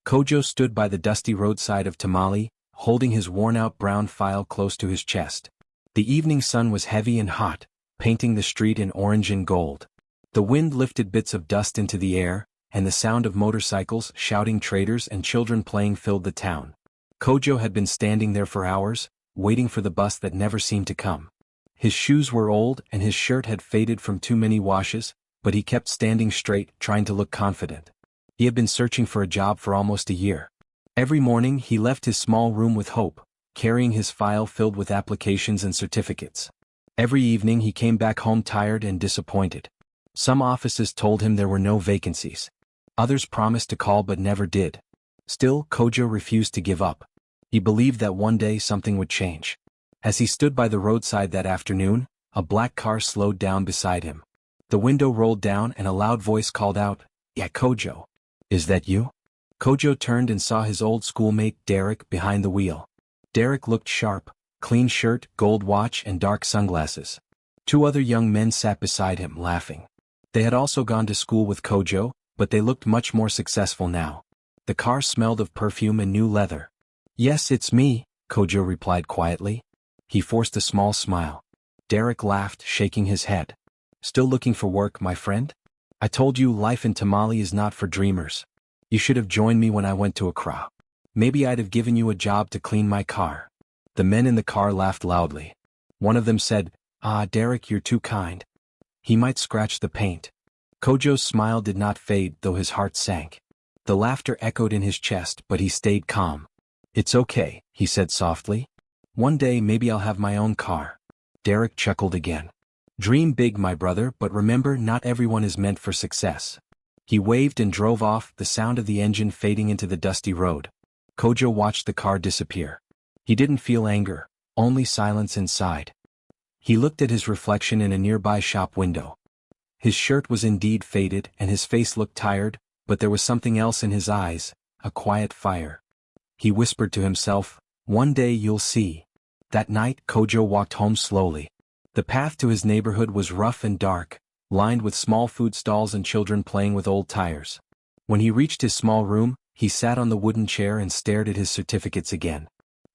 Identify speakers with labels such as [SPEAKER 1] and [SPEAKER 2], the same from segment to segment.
[SPEAKER 1] Kojo stood by the dusty roadside of Tamale, holding his worn-out brown file close to his chest. The evening sun was heavy and hot, painting the street in orange and gold. The wind lifted bits of dust into the air, and the sound of motorcycles, shouting traders and children playing filled the town. Kojo had been standing there for hours, waiting for the bus that never seemed to come. His shoes were old and his shirt had faded from too many washes, but he kept standing straight, trying to look confident. He had been searching for a job for almost a year. Every morning he left his small room with hope, carrying his file filled with applications and certificates. Every evening he came back home tired and disappointed. Some offices told him there were no vacancies. Others promised to call but never did. Still, Kojo refused to give up. He believed that one day something would change. As he stood by the roadside that afternoon, a black car slowed down beside him. The window rolled down and a loud voice called out, "Yeah, Kojo. Is that you?" Kojo turned and saw his old schoolmate Derek behind the wheel. Derek looked sharp, clean shirt, gold watch and dark sunglasses. Two other young men sat beside him, laughing. They had also gone to school with Kojo, but they looked much more successful now. The car smelled of perfume and new leather. "Yes, it's me," Kojo replied quietly. He forced a small smile. Derek laughed, shaking his head. "Still looking for work, my friend? I told you life in Tamale is not for dreamers. You should have joined me when I went to Accra. Maybe I'd have given you a job to clean my car." The men in the car laughed loudly. One of them said, "Ah, Derek, you're too kind. He might scratch the paint." Kojo's smile did not fade, though his heart sank. The laughter echoed in his chest, but he stayed calm. "It's okay," he said softly. "One day maybe I'll have my own car." Derek chuckled again. "Dream big, my brother, but remember, not everyone is meant for success." He waved and drove off, the sound of the engine fading into the dusty road. Kojo watched the car disappear. He didn't feel anger, only silence inside. He looked at his reflection in a nearby shop window. His shirt was indeed faded and his face looked tired, but there was something else in his eyes, a quiet fire. He whispered to himself, "One day you'll see." That night, Kojo walked home slowly. The path to his neighborhood was rough and dark, lined with small food stalls and children playing with old tires. When he reached his small room, he sat on the wooden chair and stared at his certificates again.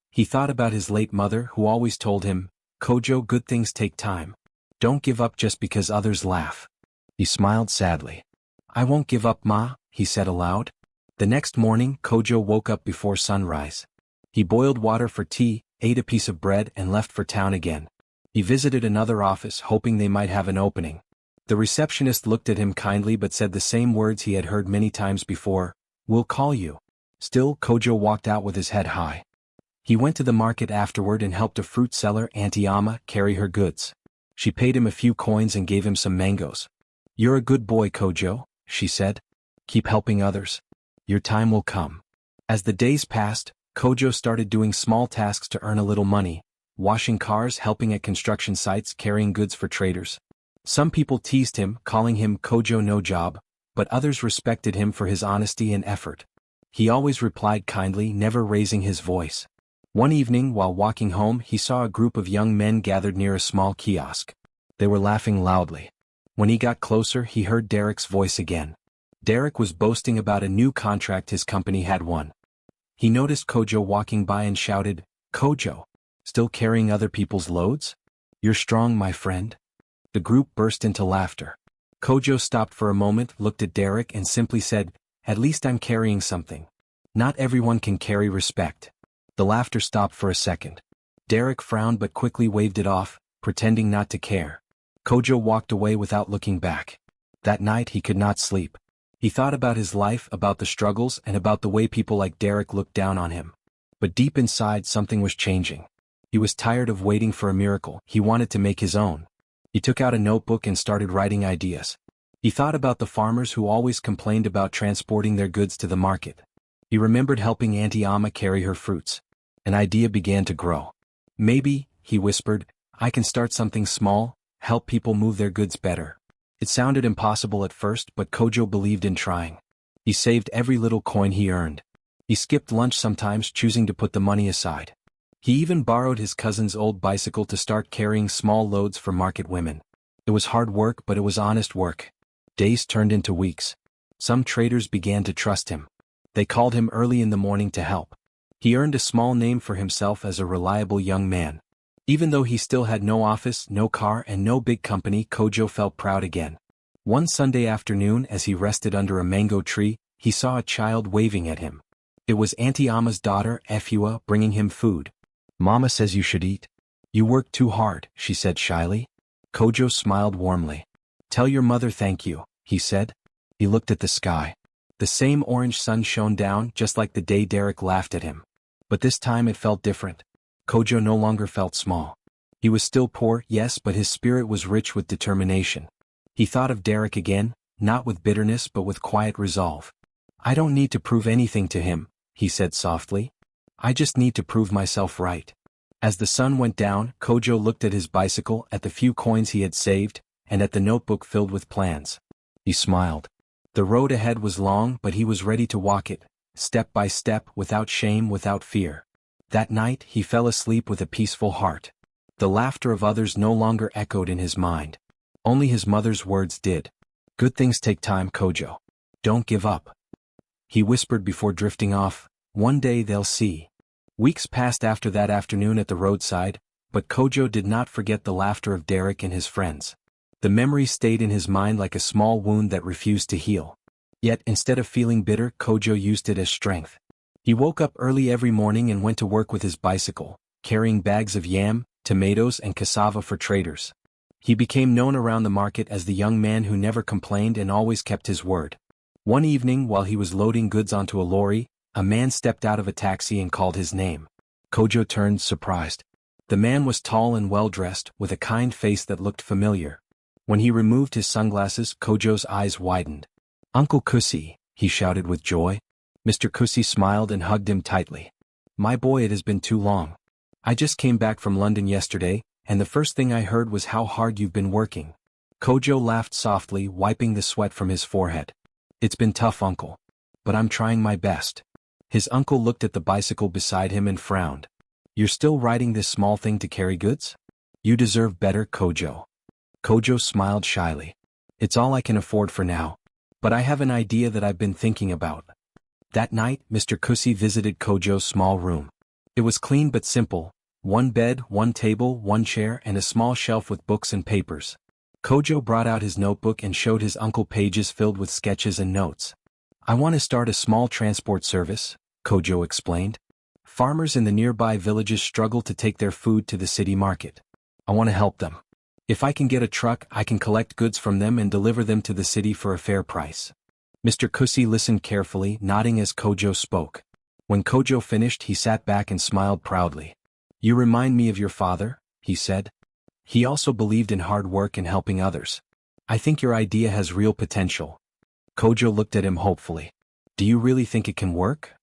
[SPEAKER 1] He thought about his late mother who always told him, "Kojo, good things take time. Don't give up just because others laugh." He smiled sadly. "I won't give up, Ma," he said aloud. The next morning, Kojo woke up before sunrise. He boiled water for tea, ate a piece of bread and left for town again. He visited another office hoping they might have an opening. The receptionist looked at him kindly but said the same words he had heard many times before, "We'll call you." Still, Kojo walked out with his head high. He went to the market afterward and helped a fruit seller, Auntie Amma, carry her goods. She paid him a few coins and gave him some mangoes. "You're a good boy, Kojo," she said. "Keep helping others. Your time will come." As the days passed, Kojo started doing small tasks to earn a little money, washing cars, helping at construction sites, carrying goods for traders. Some people teased him, calling him Kojo no job, but others respected him for his honesty and effort. He always replied kindly, never raising his voice. One evening, while walking home, he saw a group of young men gathered near a small kiosk. They were laughing loudly. When he got closer, he heard Derek's voice again. Derek was boasting about a new contract his company had won. He noticed Kojo walking by and shouted, "Kojo, still carrying other people's loads? You're strong, my friend." The group burst into laughter. Kojo stopped for a moment, looked at Derek and simply said, "At least I'm carrying something. Not everyone can carry respect." The laughter stopped for a second. Derek frowned but quickly waved it off, pretending not to care. Kojo walked away without looking back. That night he could not sleep. He thought about his life, about the struggles, and about the way people like Derek looked down on him. But deep inside something was changing. He was tired of waiting for a miracle. He wanted to make his own. He took out a notebook and started writing ideas. He thought about the farmers who always complained about transporting their goods to the market. He remembered helping Auntie Amma carry her fruits. An idea began to grow. "Maybe," he whispered, "I can start something small, help people move their goods better." It sounded impossible at first, but Kojo believed in trying. He saved every little coin he earned. He skipped lunch sometimes, choosing to put the money aside. He even borrowed his cousin's old bicycle to start carrying small loads for market women. It was hard work, but it was honest work. Days turned into weeks. Some traders began to trust him. They called him early in the morning to help. He earned a small name for himself as a reliable young man. Even though he still had no office, no car, and no big company, Kojo felt proud again. One Sunday afternoon, as he rested under a mango tree, he saw a child waving at him. It was Auntie Ama's daughter, Efua, bringing him food. "Mama says you should eat. You work too hard," she said shyly. Kojo smiled warmly. "Tell your mother thank you," he said. He looked at the sky. The same orange sun shone down just like the day Derek laughed at him. But this time it felt different. Kojo no longer felt small. He was still poor, yes, but his spirit was rich with determination. He thought of Derek again, not with bitterness but with quiet resolve. "I don't need to prove anything to him," he said softly. "I just need to prove myself right." As the sun went down, Kojo looked at his bicycle, at the few coins he had saved, and at the notebook filled with plans. He smiled. The road ahead was long, but he was ready to walk it, step by step, without shame, without fear. That night, he fell asleep with a peaceful heart. The laughter of others no longer echoed in his mind. Only his mother's words did. "Good things take time, Kojo. Don't give up," he whispered before drifting off. "One day they'll see." Weeks passed after that afternoon at the roadside, but Kojo did not forget the laughter of Derek and his friends. The memory stayed in his mind like a small wound that refused to heal. Yet instead of feeling bitter, Kojo used it as strength. He woke up early every morning and went to work with his bicycle, carrying bags of yam, tomatoes, and cassava for traders. He became known around the market as the young man who never complained and always kept his word. One evening, while he was loading goods onto a lorry, a man stepped out of a taxi and called his name. Kojo turned, surprised. The man was tall and well-dressed, with a kind face that looked familiar. When he removed his sunglasses, Kojo's eyes widened. "Uncle Kusi," he shouted with joy. Mr. Kusi smiled and hugged him tightly. "My boy, it has been too long. I just came back from London yesterday, and the first thing I heard was how hard you've been working." Kojo laughed softly, wiping the sweat from his forehead. "It's been tough, uncle. But I'm trying my best." His uncle looked at the bicycle beside him and frowned. "You're still riding this small thing to carry goods? You deserve better, Kojo." Kojo smiled shyly. "It's all I can afford for now. But I have an idea that I've been thinking about." That night, Mr. Kusi visited Kojo's small room. It was clean but simple. One bed, one table, one chair, and a small shelf with books and papers. Kojo brought out his notebook and showed his uncle pages filled with sketches and notes. "I want to start a small transport service," Kojo explained. "Farmers in the nearby villages struggle to take their food to the city market. I want to help them. If I can get a truck, I can collect goods from them and deliver them to the city for a fair price." Mr. Kusi listened carefully, nodding as Kojo spoke. When Kojo finished, he sat back and smiled proudly. "You remind me of your father," he said. "He also believed in hard work and helping others. I think your idea has real potential." Kojo looked at him hopefully. "Do you really think it can work?"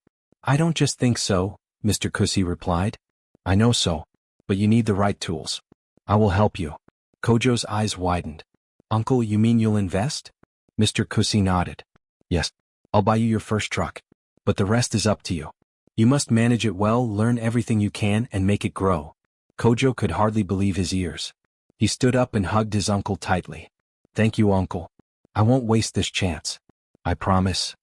[SPEAKER 1] "I don't just think so," Mr. Kusi replied. "I know so. But you need the right tools. I will help you." Kojo's eyes widened. "Uncle, you mean you'll invest?" Mr. Kusi nodded. "Yes. I'll buy you your first truck. But the rest is up to you. You must manage it well, learn everything you can, and make it grow." Kojo could hardly believe his ears. He stood up and hugged his uncle tightly. "Thank you, uncle. I won't waste this chance. I promise."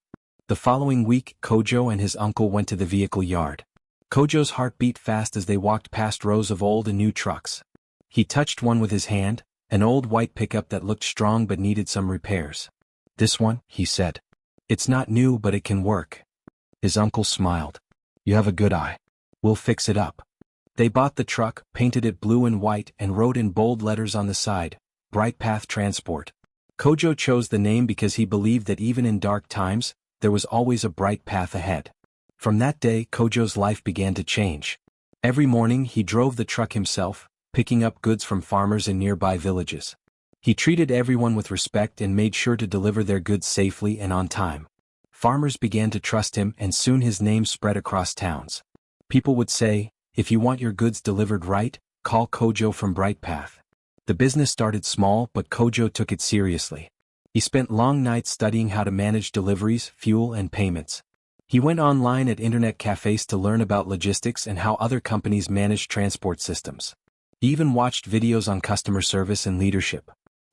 [SPEAKER 1] The following week, Kojo and his uncle went to the vehicle yard. Kojo's heart beat fast as they walked past rows of old and new trucks. He touched one with his hand, an old white pickup that looked strong but needed some repairs. "This one," he said. "It's not new, but it can work." His uncle smiled. "You have a good eye. We'll fix it up." They bought the truck, painted it blue and white, and wrote in bold letters on the side, "Bright Path Transport." Kojo chose the name because he believed that even in dark times, there was always a bright path ahead. From that day, Kojo's life began to change. Every morning, he drove the truck himself, picking up goods from farmers in nearby villages. He treated everyone with respect and made sure to deliver their goods safely and on time. Farmers began to trust him, and soon his name spread across towns. People would say, "If you want your goods delivered right, call Kojo from Bright Path." The business started small, but Kojo took it seriously. He spent long nights studying how to manage deliveries, fuel, and payments. He went online at internet cafes to learn about logistics and how other companies manage transport systems. He even watched videos on customer service and leadership.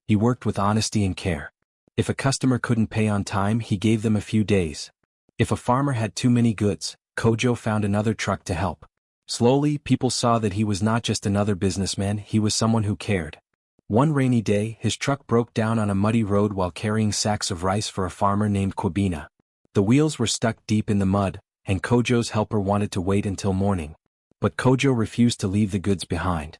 [SPEAKER 1] He worked with honesty and care. If a customer couldn't pay on time, he gave them a few days. If a farmer had too many goods, Kojo found another truck to help. Slowly, people saw that he was not just another businessman, he was someone who cared. One rainy day, his truck broke down on a muddy road while carrying sacks of rice for a farmer named Kwabena. The wheels were stuck deep in the mud, and Kojo's helper wanted to wait until morning. But Kojo refused to leave the goods behind.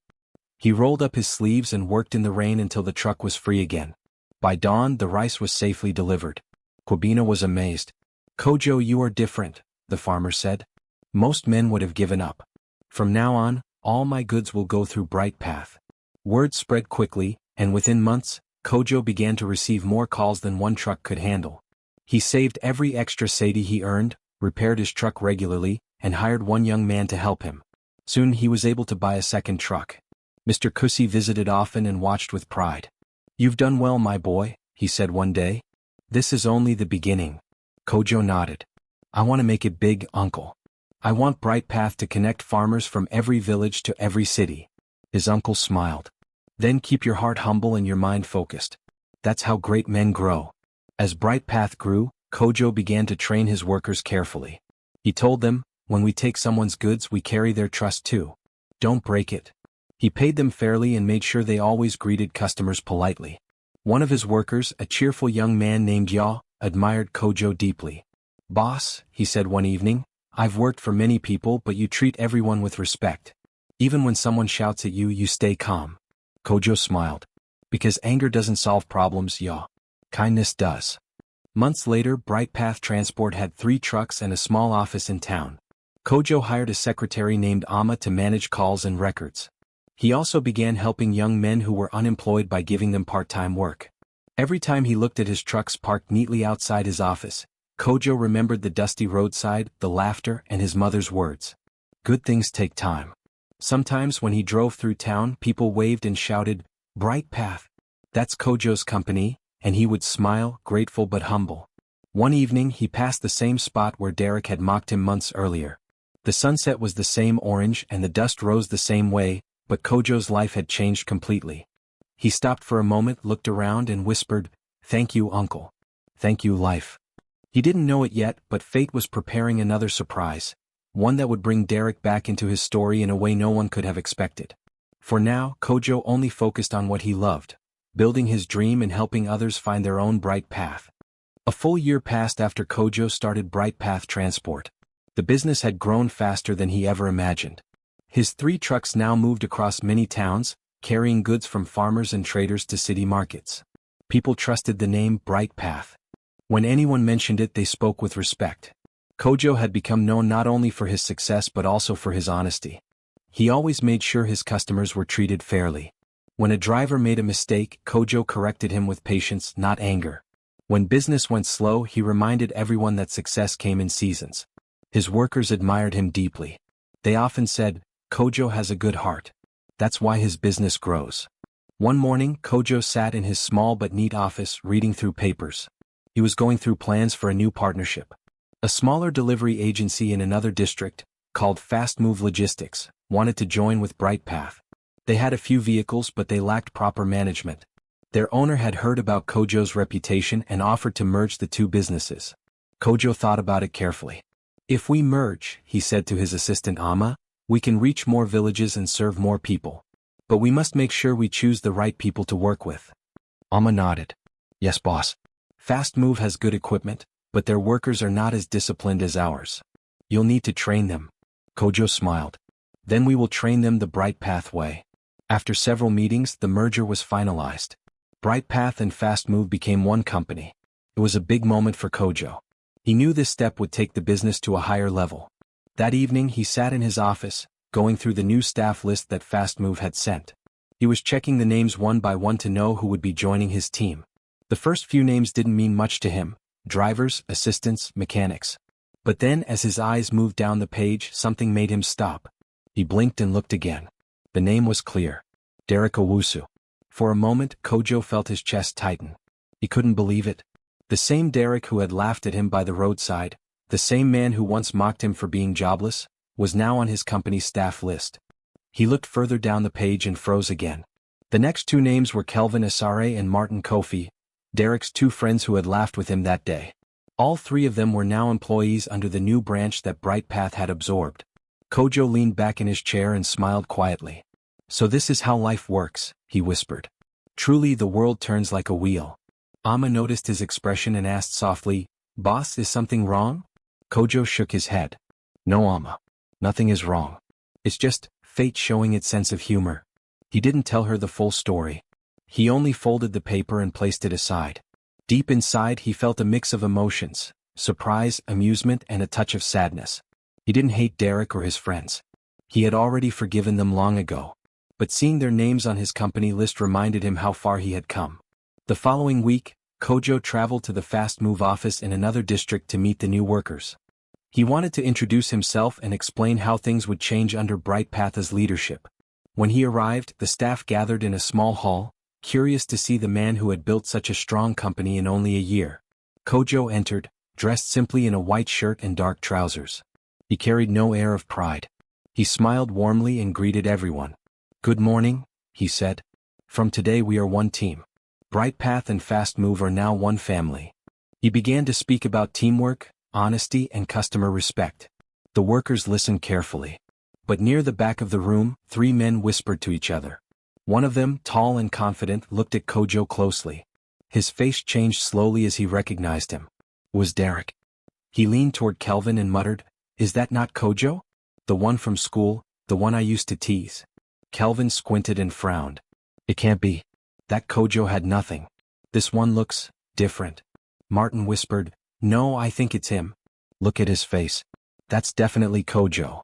[SPEAKER 1] He rolled up his sleeves and worked in the rain until the truck was free again. By dawn, the rice was safely delivered. Kwabena was amazed. "Kojo, you are different," the farmer said. "Most men would have given up. From now on, all my goods will go through Bright Path." Word spread quickly, and within months, Kojo began to receive more calls than one truck could handle. He saved every extra sati he earned, repaired his truck regularly, and hired one young man to help him. Soon he was able to buy a second truck. Mr. Kusi visited often and watched with pride. "You've done well, my boy," he said one day. "This is only the beginning." Kojo nodded. "I want to make it big, uncle. I want Bright Path to connect farmers from every village to every city." His uncle smiled. "Then keep your heart humble and your mind focused. That's how great men grow." As Bright Path grew, Kojo began to train his workers carefully. He told them, "When we take someone's goods, we carry their trust too. Don't break it." He paid them fairly and made sure they always greeted customers politely. One of his workers, a cheerful young man named Ya, admired Kojo deeply. "Boss," he said one evening, "I've worked for many people, but you treat everyone with respect. Even when someone shouts at you, you stay calm." Kojo smiled. "Because anger doesn't solve problems, Ya. Kindness does." Months later, Bright Path Transport had 3 trucks and a small office in town. Kojo hired a secretary named Amma to manage calls and records. He also began helping young men who were unemployed by giving them part-time work. Every time he looked at his trucks parked neatly outside his office, Kojo remembered the dusty roadside, the laughter, and his mother's words. Good things take time. Sometimes when he drove through town, people waved and shouted, "Bright Path. That's Kojo's company," and he would smile, grateful but humble. One evening he passed the same spot where Derek had mocked him months earlier. The sunset was the same orange and the dust rose the same way, but Kojo's life had changed completely. He stopped for a moment, looked around and whispered, "Thank you, uncle. Thank you, life." He didn't know it yet, but fate was preparing another surprise, one that would bring Derek back into his story in a way no one could have expected. For now, Kojo only focused on what he loved, building his dream and helping others find their own bright path. A full year passed after Kojo started Bright Path Transport. The business had grown faster than he ever imagined. His 3 trucks now moved across many towns, carrying goods from farmers and traders to city markets. People trusted the name Bright Path. When anyone mentioned it, they spoke with respect. Kojo had become known not only for his success but also for his honesty. He always made sure his customers were treated fairly. When a driver made a mistake, Kojo corrected him with patience, not anger. When business went slow, he reminded everyone that success came in seasons. His workers admired him deeply. They often said, "Kojo has a good heart. That's why his business grows." One morning, Kojo sat in his small but neat office reading through papers. He was going through plans for a new partnership. A smaller delivery agency in another district, called Fast Move Logistics, wanted to join with Bright Path. They had a few vehicles but they lacked proper management. Their owner had heard about Kojo's reputation and offered to merge the 2 businesses. Kojo thought about it carefully. "If we merge," he said to his assistant Amma, "we can reach more villages and serve more people. But we must make sure we choose the right people to work with." Amma nodded. "Yes, boss. Fast Move has good equipment, but their workers are not as disciplined as ours. You'll need to train them." Kojo smiled. "Then we will train them the Bright Path way." After several meetings, the merger was finalized. Bright Path and Fast Move became one company. It was a big moment for Kojo. He knew this step would take the business to a higher level. That evening he sat in his office, going through the new staff list that Fast Move had sent. He was checking the names one by one to know who would be joining his team. The first few names didn't mean much to him: drivers, assistants, mechanics. But then as his eyes moved down the page, something made him stop. He blinked and looked again. The name was clear: Derek Owusu. For a moment, Kojo felt his chest tighten. He couldn't believe it. The same Derek who had laughed at him by the roadside, the same man who once mocked him for being jobless, was now on his company's staff list. He looked further down the page and froze again. The next 2 names were Kelvin Asare and Martin Kofi, Derek's 2 friends who had laughed with him that day. All three of them were now employees under the new branch that Bright Path had absorbed. Kojo leaned back in his chair and smiled quietly. "So this is how life works," he whispered. "Truly the world turns like a wheel." Amma noticed his expression and asked softly, "Boss, is something wrong?" Kojo shook his head. "No, Amma. Nothing is wrong. It's just fate showing its sense of humor." He didn't tell her the full story. He only folded the paper and placed it aside. Deep inside he felt a mix of emotions: surprise, amusement, and a touch of sadness. He didn't hate Derek or his friends. He had already forgiven them long ago. But seeing their names on his company list reminded him how far he had come. The following week, Kojo traveled to the Fast Move office in another district to meet the new workers. He wanted to introduce himself and explain how things would change under Bright Path's leadership. When he arrived, the staff gathered in a small hall, curious to see the man who had built such a strong company in only a year. Kojo entered, dressed simply in a white shirt and dark trousers. He carried no air of pride. He smiled warmly and greeted everyone. "Good morning," he said. "From today we are one team. Bright Path and Fast Move are now one family." He began to speak about teamwork, honesty, and customer respect. The workers listened carefully. But near the back of the room, three men whispered to each other. One of them, tall and confident, looked at Kojo closely. His face changed slowly as he recognized him. It was Derek. He leaned toward Kelvin and muttered, "Is that not Kojo? The one from school, the one I used to tease?" Kelvin squinted and frowned. "It can't be. That Kojo had nothing. This one looks different." Martin whispered, "No, I think it's him. Look at his face. That's definitely Kojo."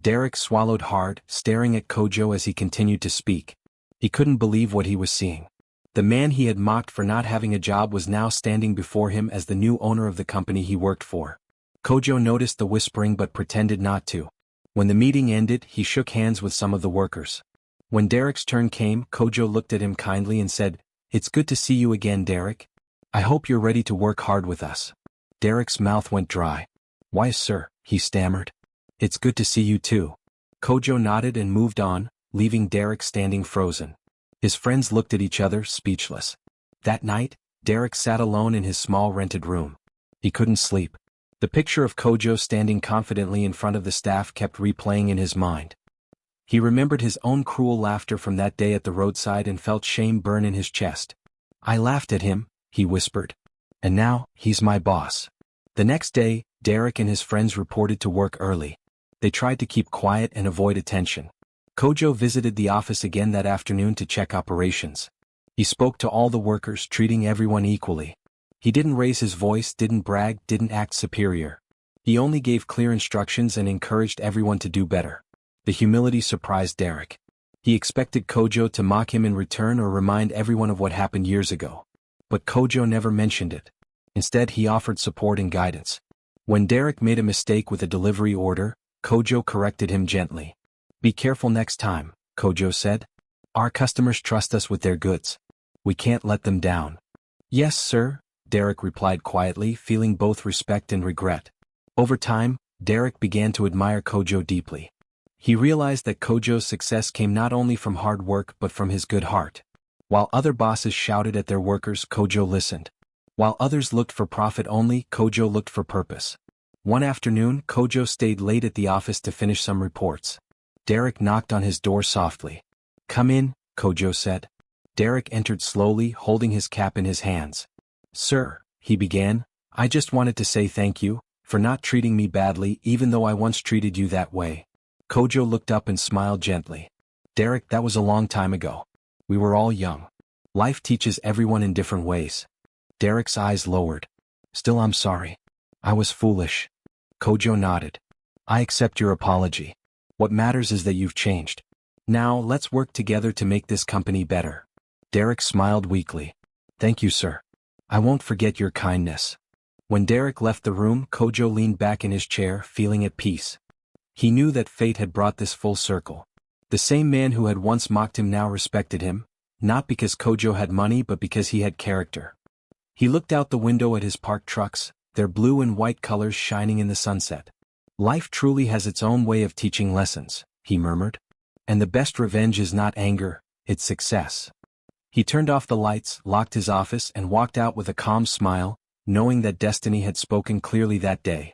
[SPEAKER 1] Derek swallowed hard, staring at Kojo as he continued to speak. He couldn't believe what he was seeing. The man he had mocked for not having a job was now standing before him as the new owner of the company he worked for. Kojo noticed the whispering but pretended not to. When the meeting ended, he shook hands with some of the workers. When Derek's turn came, Kojo looked at him kindly and said, "It's good to see you again, Derek. I hope you're ready to work hard with us." Derek's mouth went dry. "Why, sir," he stammered. "It's good to see you too." Kojo nodded and moved on, leaving Derek standing frozen. His friends looked at each other, speechless. That night, Derek sat alone in his small rented room. He couldn't sleep. The picture of Kojo standing confidently in front of the staff kept replaying in his mind. He remembered his own cruel laughter from that day at the roadside and felt shame burn in his chest. "I laughed at him," he whispered. "And now, he's my boss." The next day, Derek and his friends reported to work early. They tried to keep quiet and avoid attention. Kojo visited the office again that afternoon to check operations. He spoke to all the workers, treating everyone equally. He didn't raise his voice, didn't brag, didn't act superior. He only gave clear instructions and encouraged everyone to do better. The humility surprised Derek. He expected Kojo to mock him in return or remind everyone of what happened years ago. But Kojo never mentioned it. Instead, he offered support and guidance. When Derek made a mistake with a delivery order, Kojo corrected him gently. "Be careful next time," Kojo said. "Our customers trust us with their goods. We can't let them down." "Yes, sir," Derek replied quietly, feeling both respect and regret. Over time, Derek began to admire Kojo deeply. He realized that Kojo's success came not only from hard work but from his good heart. While other bosses shouted at their workers, Kojo listened. While others looked for profit only, Kojo looked for purpose. One afternoon, Kojo stayed late at the office to finish some reports. Derek knocked on his door softly. "Come in," Kojo said. Derek entered slowly, holding his cap in his hands. "Sir," he began, "I just wanted to say thank you for not treating me badly even though I once treated you that way." Kojo looked up and smiled gently. "Derek, that was a long time ago. We were all young. Life teaches everyone in different ways." Derek's eyes lowered. "Still, I'm sorry. I was foolish." Kojo nodded. "I accept your apology. What matters is that you've changed. Now, let's work together to make this company better." Derek smiled weakly. "Thank you, sir. I won't forget your kindness." When Derek left the room, Kojo leaned back in his chair, feeling at peace. He knew that fate had brought this full circle. The same man who had once mocked him now respected him, not because Kojo had money but because he had character. He looked out the window at his parked trucks, their blue and white colors shining in the sunset. "Life truly has its own way of teaching lessons," he murmured. "And the best revenge is not anger, it's success." He turned off the lights, locked his office, and walked out with a calm smile, knowing that destiny had spoken clearly that day.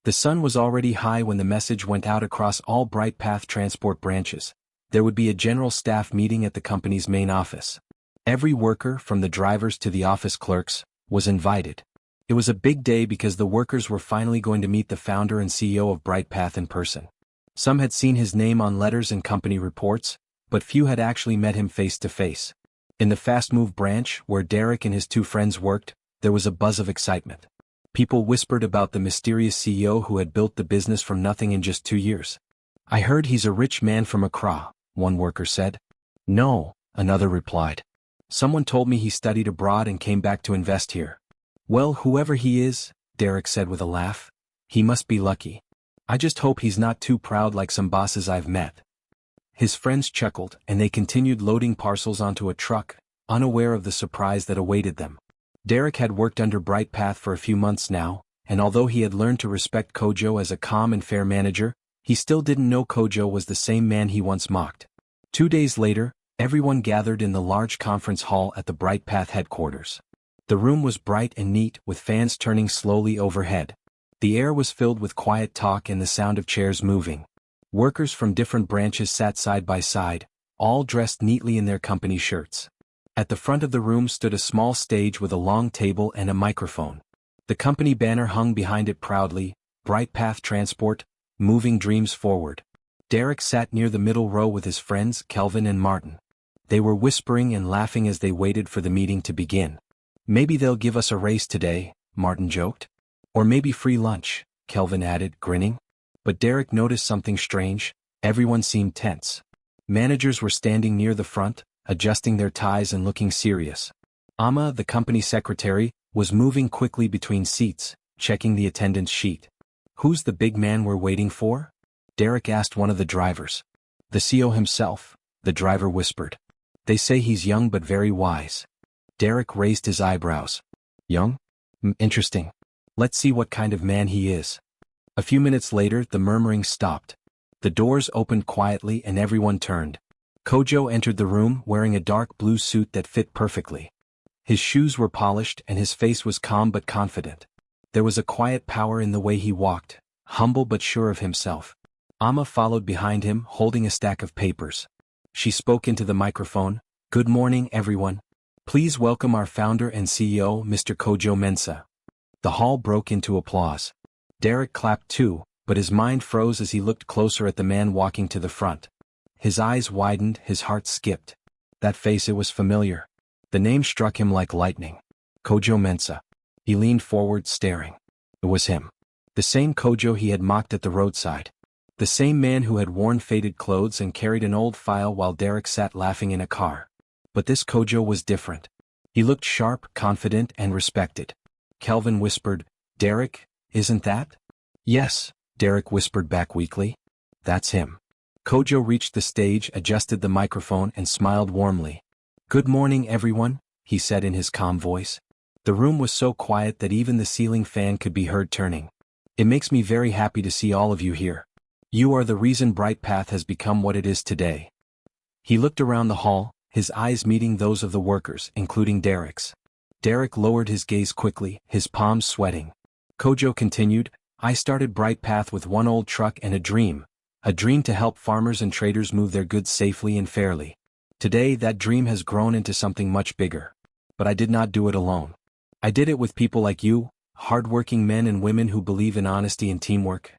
[SPEAKER 1] The sun was already high when the message went out across all Bright Path transport branches. There would be a general staff meeting at the company's main office. Every worker, from the drivers to the office clerks, was invited. It was a big day because the workers were finally going to meet the founder and CEO of Bright Path in person. Some had seen his name on letters and company reports, but few had actually met him face to face. In the Fast Move branch, where Derek and his two friends worked, there was a buzz of excitement. People whispered about the mysterious CEO who had built the business from nothing in just 2 years. "I heard he's a rich man from Accra," one worker said. "No," another replied. "Someone told me he studied abroad and came back to invest here." "Well, whoever he is," Derek said with a laugh, "he must be lucky. I just hope he's not too proud like some bosses I've met." His friends chuckled, and they continued loading parcels onto a truck, unaware of the surprise that awaited them. Derek had worked under Bright Path for a few months now, and although he had learned to respect Kojo as a calm and fair manager, he still didn't know Kojo was the same man he once mocked. 2 days later, everyone gathered in the large conference hall at the Bright Path headquarters. The room was bright and neat, with fans turning slowly overhead. The air was filled with quiet talk and the sound of chairs moving. Workers from different branches sat side by side, all dressed neatly in their company shirts. At the front of the room stood a small stage with a long table and a microphone. The company banner hung behind it proudly, "Bright Path Transport, moving dreams forward." Derek sat near the middle row with his friends Kelvin and Martin. They were whispering and laughing as they waited for the meeting to begin. "Maybe they'll give us a raise today," Martin joked. "Or maybe free lunch," Kelvin added, grinning. But Derek noticed something strange. Everyone seemed tense. Managers were standing near the front, adjusting their ties and looking serious. Amma, the company secretary, was moving quickly between seats, checking the attendance sheet. "Who's the big man we're waiting for?" Derek asked one of the drivers. "The CEO himself," the driver whispered. "They say he's young but very wise." Derek raised his eyebrows. "Young? Interesting. Let's see what kind of man he is." A few minutes later, the murmuring stopped. The doors opened quietly and everyone turned. Kojo entered the room wearing a dark blue suit that fit perfectly. His shoes were polished and his face was calm but confident. There was a quiet power in the way he walked, humble but sure of himself. Amma followed behind him, holding a stack of papers. She spoke into the microphone. "Good morning, everyone. Please welcome our founder and CEO, Mr. Kojo Mensah." The hall broke into applause. Derek clapped too, but his mind froze as he looked closer at the man walking to the front. His eyes widened, his heart skipped. That face, it was familiar. The name struck him like lightning. Kojo Mensah. He leaned forward, staring. It was him. The same Kojo he had mocked at the roadside. The same man who had worn faded clothes and carried an old file while Derek sat laughing in a car. But this Kojo was different. He looked sharp, confident, and respected. Kelvin whispered, "Derek, isn't that?" "Yes," Derek whispered back weakly. "That's him." Kojo reached the stage, adjusted the microphone, and smiled warmly. "Good morning, everyone," he said in his calm voice. The room was so quiet that even the ceiling fan could be heard turning. "It makes me very happy to see all of you here. You are the reason Bright Path has become what it is today." He looked around the hall, his eyes meeting those of the workers, including Derek's. Derek lowered his gaze quickly, his palms sweating. Kojo continued, "I started Bright Path with one old truck and a dream to help farmers and traders move their goods safely and fairly. Today that dream has grown into something much bigger. But I did not do it alone. I did it with people like you, hardworking men and women who believe in honesty and teamwork."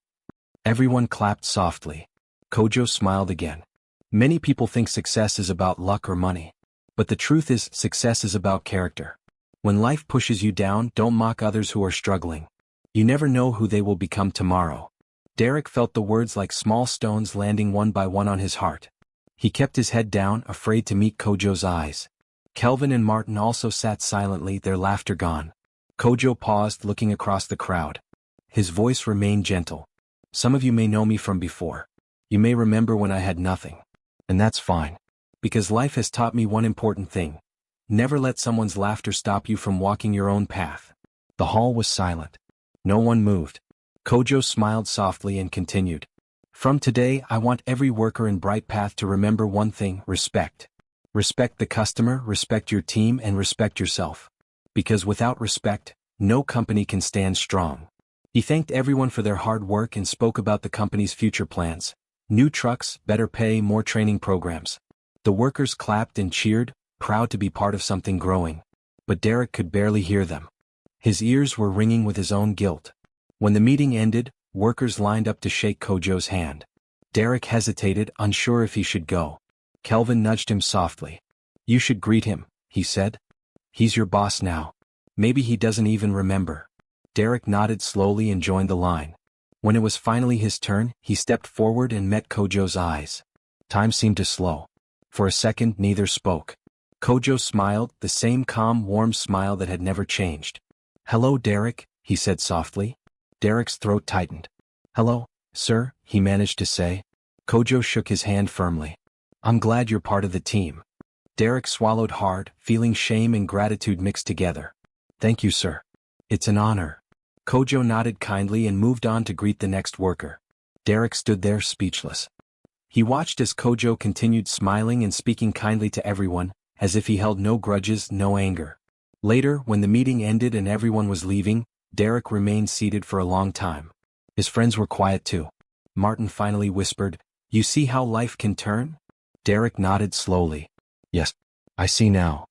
[SPEAKER 1] Everyone clapped softly. Kojo smiled again. "Many people think success is about luck or money. But the truth is, success is about character. When life pushes you down, don't mock others who are struggling. You never know who they will become tomorrow." Derek felt the words like small stones landing one by one on his heart. He kept his head down, afraid to meet Kojo's eyes. Kelvin and Martin also sat silently, their laughter gone. Kojo paused, looking across the crowd. His voice remained gentle. "Some of you may know me from before. You may remember when I had nothing. And that's fine. Because life has taught me one important thing. Never let someone's laughter stop you from walking your own path." The hall was silent. No one moved. Kojo smiled softly and continued. "From today, I want every worker in Bright Path to remember one thing: respect. Respect the customer, respect your team, and respect yourself. Because without respect, no company can stand strong. He thanked everyone for their hard work and spoke about the company's future plans. New trucks, better pay, more training programs. The workers clapped and cheered, proud to be part of something growing. But Derek could barely hear them. His ears were ringing with his own guilt. When the meeting ended, workers lined up to shake Kojo's hand. Derek hesitated, unsure if he should go. Kelvin nudged him softly. "You should greet him," he said. "He's your boss now. Maybe he doesn't even remember." Derek nodded slowly and joined the line. When it was finally his turn, he stepped forward and met Kojo's eyes. Time seemed to slow. For a second, neither spoke. Kojo smiled, the same calm, warm smile that had never changed. "Hello, Derek," he said softly. Derek's throat tightened. "Hello, sir," he managed to say. Kojo shook his hand firmly. "I'm glad you're part of the team." Derek swallowed hard, feeling shame and gratitude mixed together. "Thank you, sir. It's an honor." Kojo nodded kindly and moved on to greet the next worker. Derek stood there speechless. He watched as Kojo continued smiling and speaking kindly to everyone, as if he held no grudges, no anger. Later, when the meeting ended and everyone was leaving, Derek remained seated for a long time. His friends were quiet too. Martin finally whispered, "You see how life can turn?" Derek nodded slowly. "Yes, I see now."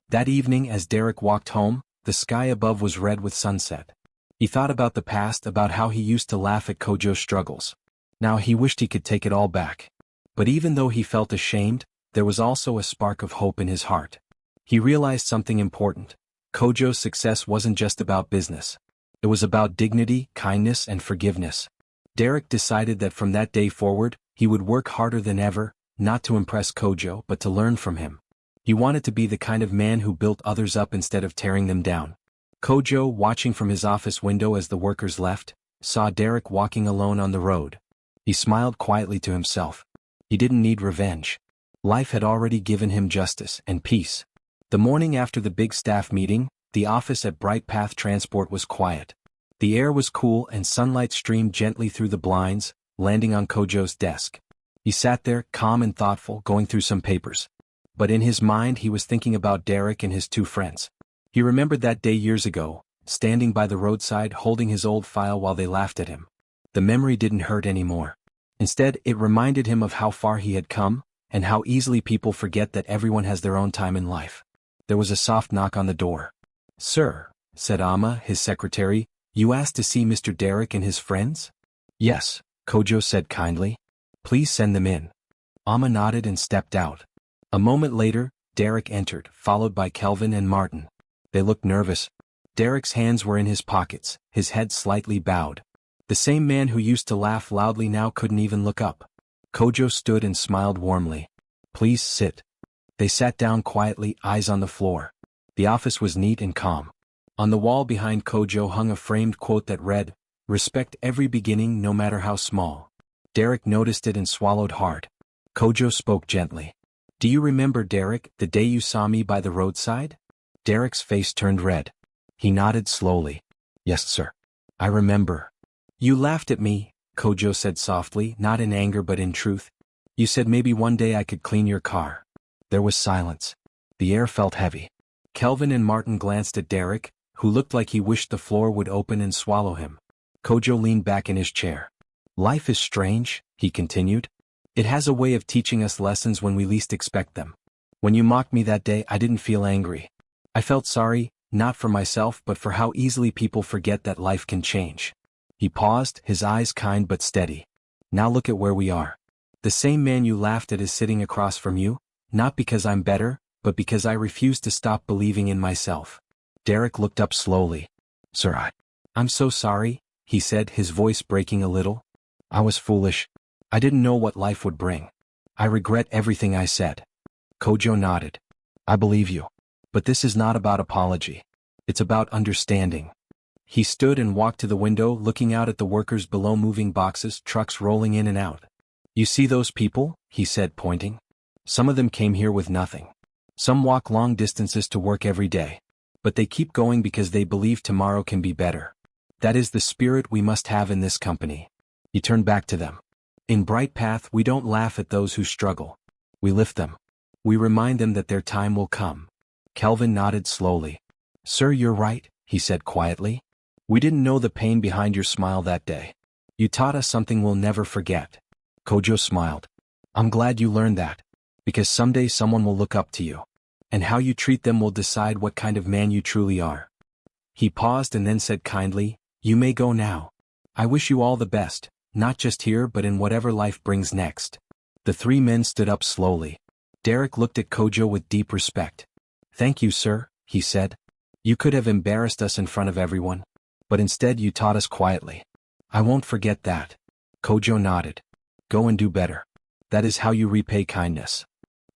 [SPEAKER 1] That evening as Derek walked home, the sky above was red with sunset. He thought about the past, about how he used to laugh at Kojo's struggles. Now he wished he could take it all back. But even though he felt ashamed, there was also a spark of hope in his heart. He realized something important. Kojo's success wasn't just about business. It was about dignity, kindness, and forgiveness. Derek decided that from that day forward, he would work harder than ever, not to impress Kojo but to learn from him. He wanted to be the kind of man who built others up instead of tearing them down. Kojo, watching from his office window as the workers left, saw Derek walking alone on the road. He smiled quietly to himself. He didn't need revenge. Life had already given him justice and peace. The morning after the big staff meeting, the office at Bright Path Transport was quiet. The air was cool and sunlight streamed gently through the blinds, landing on Kojo's desk. He sat there, calm and thoughtful, going through some papers. But in his mind he was thinking about Derek and his two friends. He remembered that day years ago, standing by the roadside holding his old file while they laughed at him. The memory didn't hurt anymore. Instead, it reminded him of how far he had come, and how easily people forget that everyone has their own time in life. There was a soft knock on the door. "Sir," said Amma, his secretary, "you asked to see Mr. Derek and his friends?" "Yes," Kojo said kindly. "Please send them in." Amma nodded and stepped out. A moment later, Derek entered, followed by Kelvin and Martin. They looked nervous. Derek's hands were in his pockets, his head slightly bowed. The same man who used to laugh loudly now couldn't even look up. Kojo stood and smiled warmly. "Please sit." They sat down quietly, eyes on the floor. The office was neat and calm. On the wall behind Kojo hung a framed quote that read, "Respect every beginning no matter how small." Derek noticed it and swallowed hard. Kojo spoke gently. "Do you remember, Derek, the day you saw me by the roadside?" Derek's face turned red. He nodded slowly. "Yes, sir. I remember." "You laughed at me," Kojo said softly, not in anger but in truth. "You said maybe one day I could clean your car." There was silence. The air felt heavy. Kelvin and Martin glanced at Derek, who looked like he wished the floor would open and swallow him. Kojo leaned back in his chair. "Life is strange," he continued. "It has a way of teaching us lessons when we least expect them. When you mocked me that day, I didn't feel angry. I felt sorry, not for myself but for how easily people forget that life can change." He paused, his eyes kind but steady. "Now look at where we are. The same man you laughed at is sitting across from you, not because I'm better, but because I refuse to stop believing in myself." Derek looked up slowly. "Sir, I'm so sorry," he said, his voice breaking a little. "I was foolish. I didn't know what life would bring. I regret everything I said." Kojo nodded. "I believe you. But this is not about apology. It's about understanding." He stood and walked to the window, looking out at the workers below, moving boxes, trucks rolling in and out. "You see those people?" he said, pointing. "Some of them came here with nothing. Some walk long distances to work every day. But they keep going because they believe tomorrow can be better. That is the spirit we must have in this company." He turned back to them. "In Bright Path, we don't laugh at those who struggle. We lift them. We remind them that their time will come." Kelvin nodded slowly. "Sir, you're right," he said quietly. "We didn't know the pain behind your smile that day. You taught us something we'll never forget." Kojo smiled. "I'm glad you learned that. Because someday someone will look up to you. And how you treat them will decide what kind of man you truly are." He paused and then said kindly, "You may go now. I wish you all the best, not just here but in whatever life brings next." The three men stood up slowly. Derek looked at Kojo with deep respect. "Thank you, sir," he said. "You could have embarrassed us in front of everyone. But instead you taught us quietly." "I won't forget that." Kojo nodded. "Go and do better. That is how you repay kindness."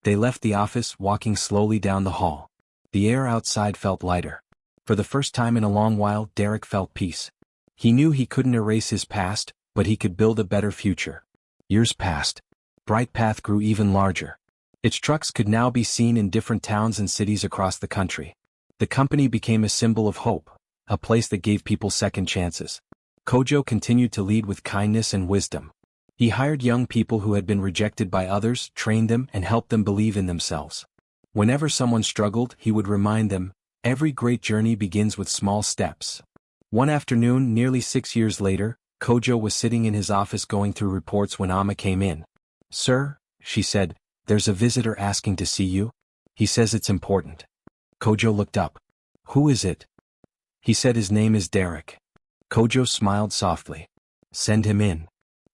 [SPEAKER 1] They left the office, walking slowly down the hall. The air outside felt lighter. For the first time in a long while, Derek felt peace. He knew he couldn't erase his past, but he could build a better future. Years passed. Bright Path grew even larger. Its trucks could now be seen in different towns and cities across the country. The company became a symbol of hope, a place that gave people second chances. Kojo continued to lead with kindness and wisdom. He hired young people who had been rejected by others, trained them, and helped them believe in themselves. Whenever someone struggled, he would remind them, every great journey begins with small steps. One afternoon, nearly 6 years later, Kojo was sitting in his office going through reports when Amma came in. "Sir," she said, "there's a visitor asking to see you. He says it's important." Kojo looked up. "Who is it?" He said his name is Derek. Kojo smiled softly. "Send him in."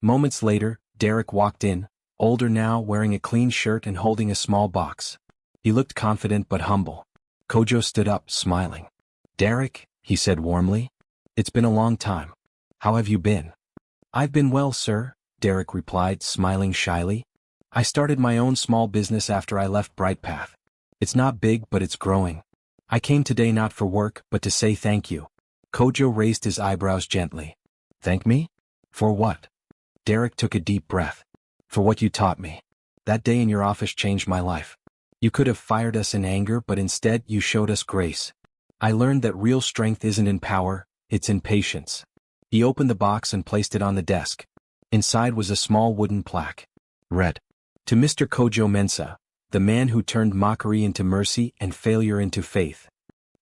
[SPEAKER 1] Moments later, Derek walked in, older now, wearing a clean shirt and holding a small box. He looked confident but humble. Kojo stood up, smiling. "Derek," he said warmly, "it's been a long time. How have you been?" "I've been well, sir," Derek replied, smiling shyly. "I started my own small business after I left Bright Path. It's not big but it's growing. I came today not for work but to say thank you." Kojo raised his eyebrows gently. "Thank me? For what?" Derek took a deep breath. "For what you taught me. That day in your office changed my life. You could have fired us in anger but instead you showed us grace. I learned that real strength isn't in power, it's in patience." He opened the box and placed it on the desk. Inside was a small wooden plaque. Read, "To Mr. Kojo Mensah, the man who turned mockery into mercy and failure into faith."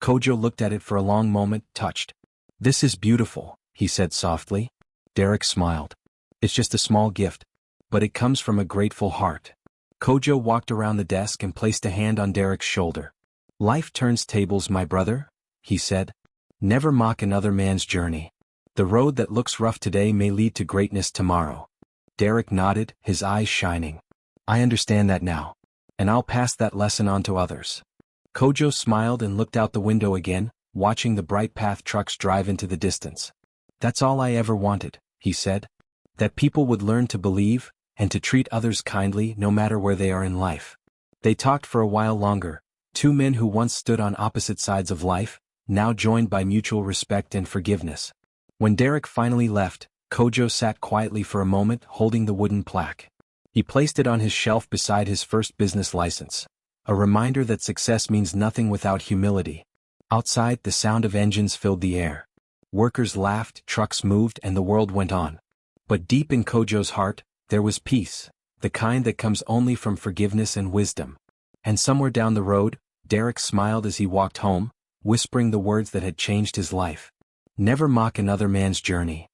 [SPEAKER 1] Kojo looked at it for a long moment, touched. "This is beautiful," he said softly. Derek smiled. "It's just a small gift, but it comes from a grateful heart." Kojo walked around the desk and placed a hand on Derek's shoulder. "Life turns tables, my brother," he said. "Never mock another man's journey. The road that looks rough today may lead to greatness tomorrow." Derek nodded, his eyes shining. "I understand that now. And I'll pass that lesson on to others." Kojo smiled and looked out the window again, watching the Bright Path trucks drive into the distance. "That's all I ever wanted," he said. "That people would learn to believe, and to treat others kindly no matter where they are in life." They talked for a while longer, two men who once stood on opposite sides of life, now joined by mutual respect and forgiveness. When Derek finally left, Kojo sat quietly for a moment holding the wooden plaque. He placed it on his shelf beside his first business license. A reminder that success means nothing without humility. Outside, the sound of engines filled the air. Workers laughed, trucks moved, and the world went on. But deep in Kojo's heart, there was peace, the kind that comes only from forgiveness and wisdom. And somewhere down the road, Derek smiled as he walked home, whispering the words that had changed his life. "Never mock another man's journey.